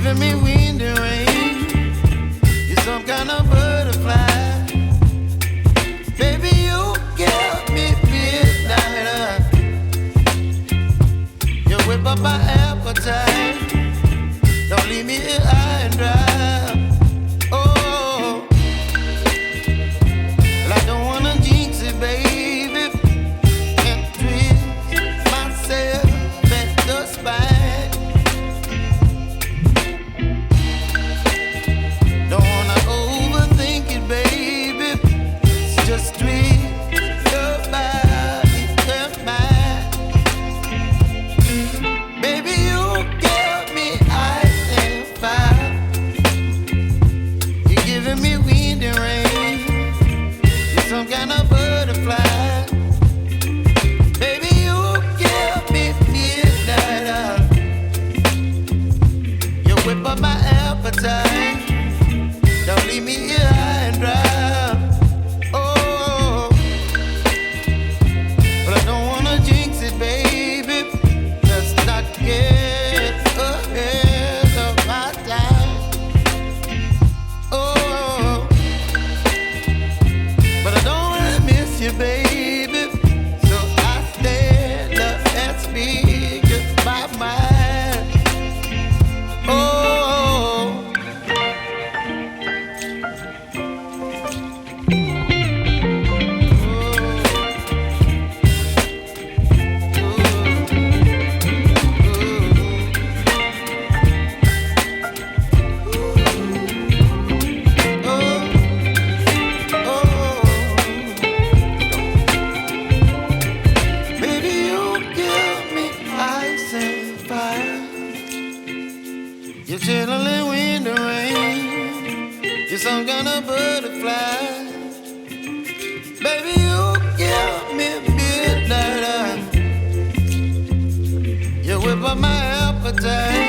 giving me wind and rain. You're some kind of butterfly. Baby, you give me midnight. You whip up my appetite. Don't leave me here high and dry. Oh, well, I don't wanna jinx it, baby. Can't twist myself at the spine. Don't wanna overthink it, baby. It's just twist your body and mine. Baby, you give me ice and fire. You're giving me wind and rain. You're some kind of butterfly. Baby, you give me midnight. You whip up my appetite. Don't leave me here high and dry. Oh, but I don't wanna jinx it, baby. Let's not get ahead of my time. Oh, but I don't wanna miss you, baby. So I stand up and speak my mind. Oh. Baby, you give me ice and fire. You're chilling wind and rain. You're some kind of butterfly. Baby, you give me midnight. You whip up my appetite.